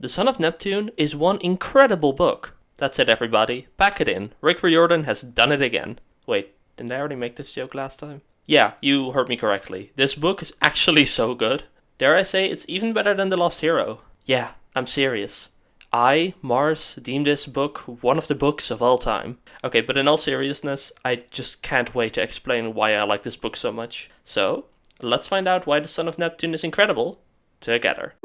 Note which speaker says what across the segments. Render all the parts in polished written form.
Speaker 1: The Son of Neptune is one incredible book. That's it, everybody. Pack it in. Rick Riordan has done it again. Wait, didn't I already make this joke last time? Yeah, you heard me correctly. This book is actually so good. Dare I say it's even better than The Lost Hero. Yeah, I'm serious. I, Mars, deem this book one of the books of all time. Okay, but in all seriousness, I just can't wait to explain why I like this book so much. So, let's find out why The Son of Neptune is incredible together.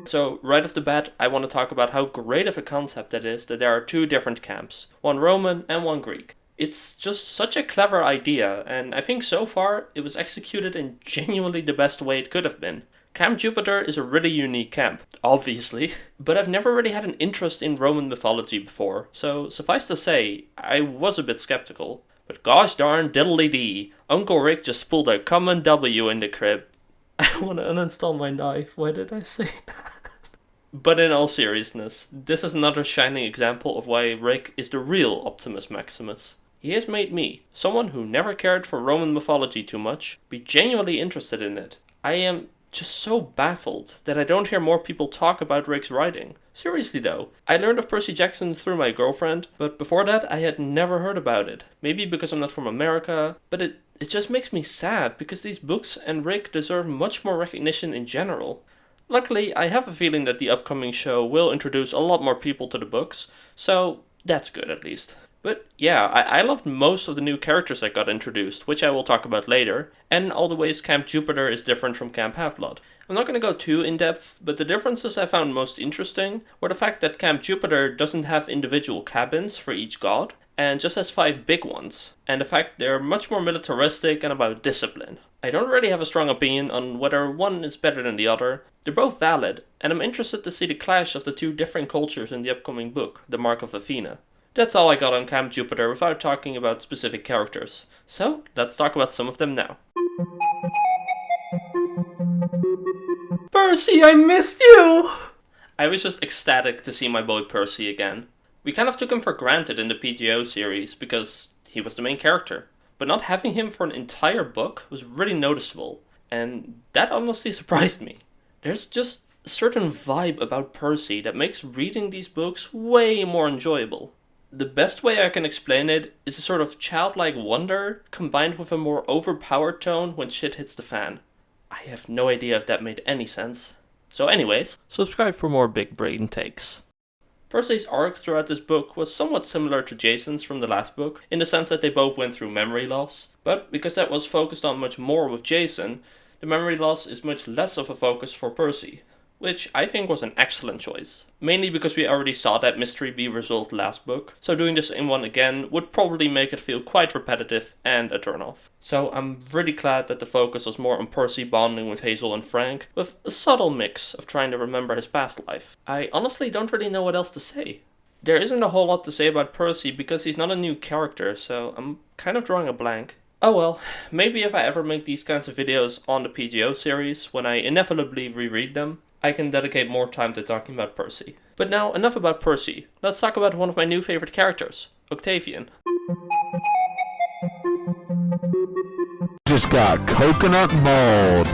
Speaker 1: So, right off the bat, I want to talk about how great of a concept it is that there are two different camps, one Roman and one Greek. It's just such a clever idea, and I think so far it was executed in genuinely the best way it could have been. Camp Jupiter is a really unique camp, obviously, but I've never really had an interest in Roman mythology before, so suffice to say, I was a bit skeptical. But gosh darn diddly-dee, Uncle Rick just pulled a common W in the crib. I want to uninstall my knife, why did I say that? But in all seriousness, this is another shining example of why Rick is the real Optimus Maximus. He has made me, someone who never cared for Roman mythology too much, be genuinely interested in it. I am just so baffled that I don't hear more people talk about Rick's writing. Seriously though, I learned of Percy Jackson through my girlfriend, but before that I had never heard about it. Maybe because I'm not from America, but it just makes me sad because these books and Rick deserve much more recognition in general. Luckily, I have a feeling that the upcoming show will introduce a lot more people to the books, so that's good at least. But yeah, I loved most of the new characters that got introduced, which I will talk about later, and all the ways Camp Jupiter is different from Camp Half-Blood. I'm not going to go too in-depth, but the differences I found most interesting were the fact that Camp Jupiter doesn't have individual cabins for each god, and just has 5 big ones, and the fact they're much more militaristic and about discipline. I don't really have a strong opinion on whether one is better than the other. They're both valid, and I'm interested to see the clash of the two different cultures in the upcoming book, The Mark of Athena. That's all I got on Camp Jupiter without talking about specific characters. So, let's talk about some of them now. Percy, I missed you! I was just ecstatic to see my boy Percy again. We kind of took him for granted in the PGO series because he was the main character. But not having him for an entire book was really noticeable, and that honestly surprised me. There's just a certain vibe about Percy that makes reading these books way more enjoyable. The best way I can explain it is a sort of childlike wonder combined with a more overpowered tone when shit hits the fan. I have no idea if that made any sense. So anyways, subscribe for more big brain takes. Percy's arc throughout this book was somewhat similar to Jason's from the last book, in the sense that they both went through memory loss, but because that was focused on much more with Jason, the memory loss is much less of a focus for Percy, which I think was an excellent choice. Mainly because we already saw that mystery be resolved last book, so doing this in one again would probably make it feel quite repetitive and a turn-off. So I'm really glad that the focus was more on Percy bonding with Hazel and Frank, with a subtle mix of trying to remember his past life. I honestly don't really know what else to say. There isn't a whole lot to say about Percy because he's not a new character, so I'm kind of drawing a blank. Oh well, maybe if I ever make these kinds of videos on the PGO series, when I inevitably reread them, I can dedicate more time to talking about Percy. But now, enough about Percy. Let's talk about one of my new favorite characters, Octavian.
Speaker 2: Just got coconut mold.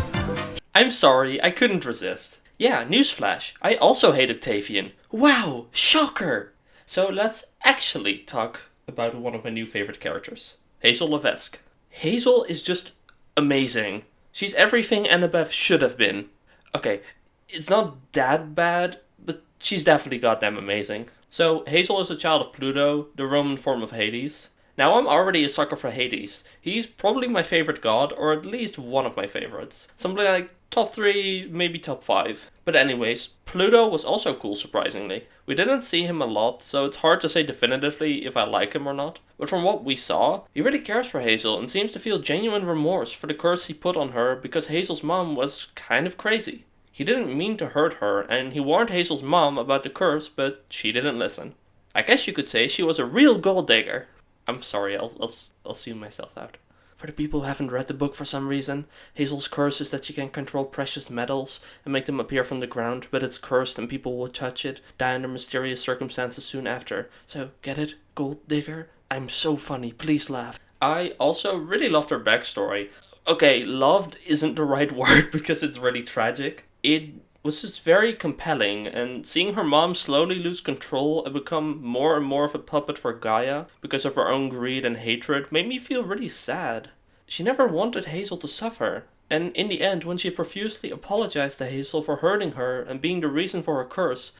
Speaker 1: I'm sorry, I couldn't resist. Yeah, newsflash, I also hate Octavian. Wow, shocker! So let's actually talk about one of my new favorite characters, Hazel Levesque. Hazel is just amazing. She's everything Annabeth should have been. Okay, it's not that bad, but she's definitely goddamn amazing. So, Hazel is a child of Pluto, the Roman form of Hades. Now, I'm already a sucker for Hades. He's probably my favorite god, or at least one of my favorites. Something like top 3, maybe top 5. But anyways, Pluto was also cool, surprisingly. We didn't see him a lot, so it's hard to say definitively if I like him or not. But from what we saw, he really cares for Hazel and seems to feel genuine remorse for the curse he put on her because Hazel's mom was kind of crazy. He didn't mean to hurt her, and he warned Hazel's mom about the curse, but she didn't listen. I guess you could say she was a real gold digger. I'm sorry, I'll sue myself out. For the people who haven't read the book for some reason, Hazel's curse is that she can control precious metals and make them appear from the ground, but it's cursed and people will touch it, die under mysterious circumstances soon after. So, get it? Gold digger? I'm so funny, please laugh. I also really loved her backstory. Okay, loved isn't the right word because it's really tragic. It was just very compelling, and seeing her mom slowly lose control and become more and more of a puppet for Gaia because of her own greed and hatred made me feel really sad. She never wanted Hazel to suffer, and in the end, when she profusely apologized to Hazel for hurting her and being the reason for her curse,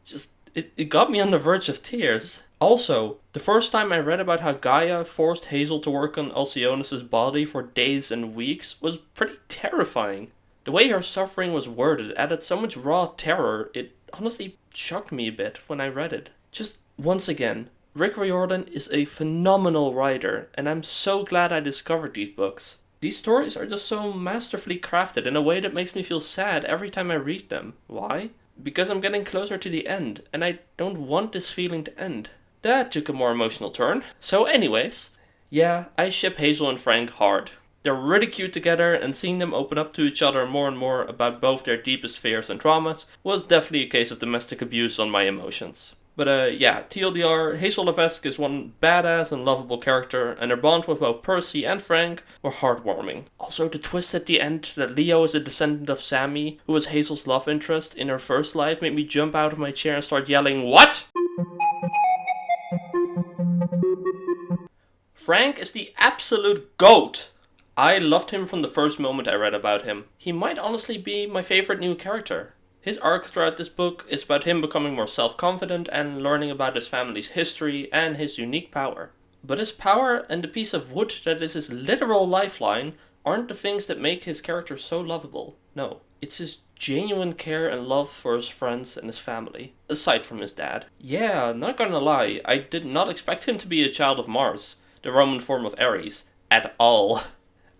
Speaker 1: it got me on the verge of tears. Also, the first time I read about how Gaia forced Hazel to work on Alcyonus's body for days and weeks was pretty terrifying. The way her suffering was worded added so much raw terror, it honestly shocked me a bit when I read it. Just once again, Rick Riordan is a phenomenal writer, and I'm so glad I discovered these books. These stories are just so masterfully crafted in a way that makes me feel sad every time I read them. Why? Because I'm getting closer to the end, and I don't want this feeling to end. That took a more emotional turn. So anyways, yeah, I ship Hazel and Frank hard. They're really cute together, and seeing them open up to each other more and more about both their deepest fears and traumas was definitely a case of domestic abuse on my emotions. But yeah, TLDR, Hazel Levesque is one badass and lovable character, and her bond with both Percy and Frank were heartwarming. Also, the twist at the end that Leo is a descendant of Sammy, who was Hazel's love interest in her first life, made me jump out of my chair and start yelling, "What?" Frank is the absolute GOAT! I loved him from the first moment I read about him. He might honestly be my favorite new character. His arc throughout this book is about him becoming more self-confident and learning about his family's history and his unique power. But his power and the piece of wood that is his literal lifeline aren't the things that make his character so lovable. No, it's his genuine care and love for his friends and his family, aside from his dad. Yeah, not gonna lie, I did not expect him to be a child of Mars, the Roman form of Ares, at all.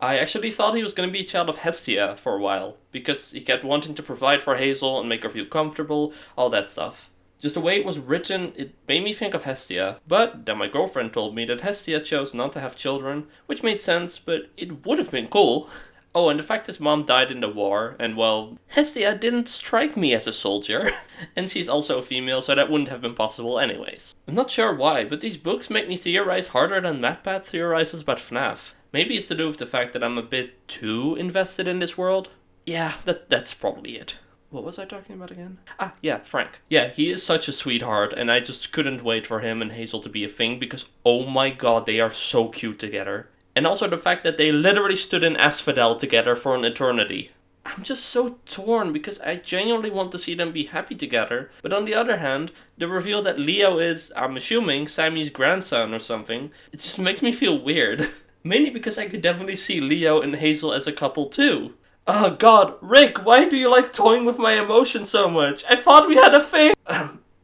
Speaker 1: I actually thought he was going to be a child of Hestia for a while, because he kept wanting to provide for Hazel and make her feel comfortable, all that stuff. Just the way it was written, it made me think of Hestia, but then my girlfriend told me that Hestia chose not to have children, which made sense, but it would have been cool. Oh, and the fact his mom died in the war, and well, Hestia didn't strike me as a soldier, and she's also a female, so that wouldn't have been possible anyways. I'm not sure why, but these books make me theorize harder than MatPat theorizes about FNAF. Maybe it's to do with the fact that I'm a bit too invested in this world. Yeah, that's probably it. What was I talking about again? Ah, yeah, Frank. Yeah, he is such a sweetheart, and I just couldn't wait for him and Hazel to be a thing, because oh my god, they are so cute together. And also the fact that they literally stood in Asphodel together for an eternity. I'm just so torn because I genuinely want to see them be happy together, but on the other hand, the reveal that Leo is, I'm assuming, Sammy's grandson or something, it just makes me feel weird. Mainly because I could definitely see Leo and Hazel as a couple too. Oh god, Rick, why do you like toying with my emotions so much? I thought we had a thing!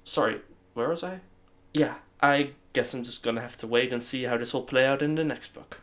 Speaker 1: Sorry, where was I? Yeah, I guess I'm just gonna have to wait and see how this will play out in the next book.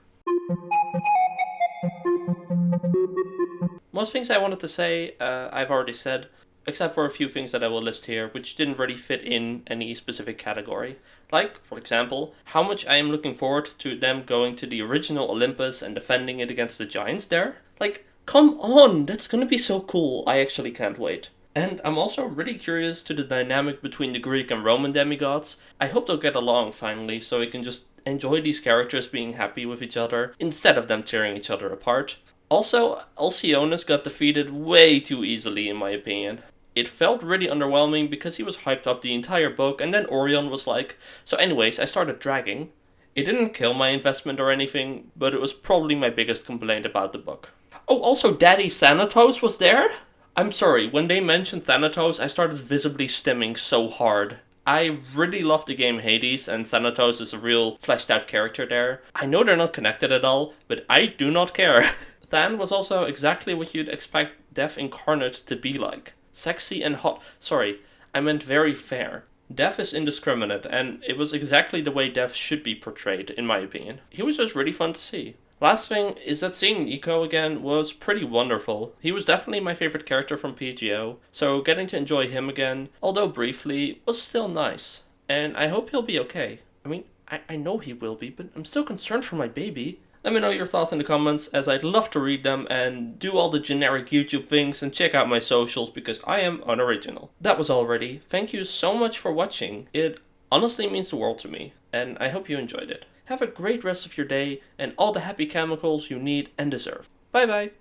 Speaker 1: Most things I wanted to say, I've already said, except for a few things that I will list here, which didn't really fit in any specific category. Like, for example, how much I am looking forward to them going to the original Olympus and defending it against the giants there. Like, come on, that's gonna be so cool, I actually can't wait. And I'm also really curious to the dynamic between the Greek and Roman demigods. I hope they'll get along finally, so we can just enjoy these characters being happy with each other, instead of them tearing each other apart. Also, Alcyonus got defeated way too easily in my opinion. It felt really underwhelming because he was hyped up the entire book and then Orion was like, so anyways, I started dragging. It didn't kill my investment or anything, but it was probably my biggest complaint about the book. Oh, also Daddy Thanatos was there? I'm sorry, when they mentioned Thanatos, I started visibly stimming so hard. I really love the game Hades, and Thanatos is a real fleshed out character there. I know they're not connected at all, but I do not care. Than was also exactly what you'd expect Death Incarnate to be like. Sexy and hot. Sorry, I meant very fair. Death is indiscriminate, and it was exactly the way Death should be portrayed, in my opinion. He was just really fun to see. Last thing is that seeing Nico again was pretty wonderful. He was definitely my favorite character from PGO, so getting to enjoy him again, although briefly, was still nice. And I hope he'll be okay. I mean, I know he will be, but I'm still concerned for my baby. Let me know your thoughts in the comments, as I'd love to read them and do all the generic YouTube things and check out my socials because I am unoriginal. That was already. Thank you so much for watching. It honestly means the world to me, and I hope you enjoyed it. Have a great rest of your day and all the happy chemicals you need and deserve. Bye bye!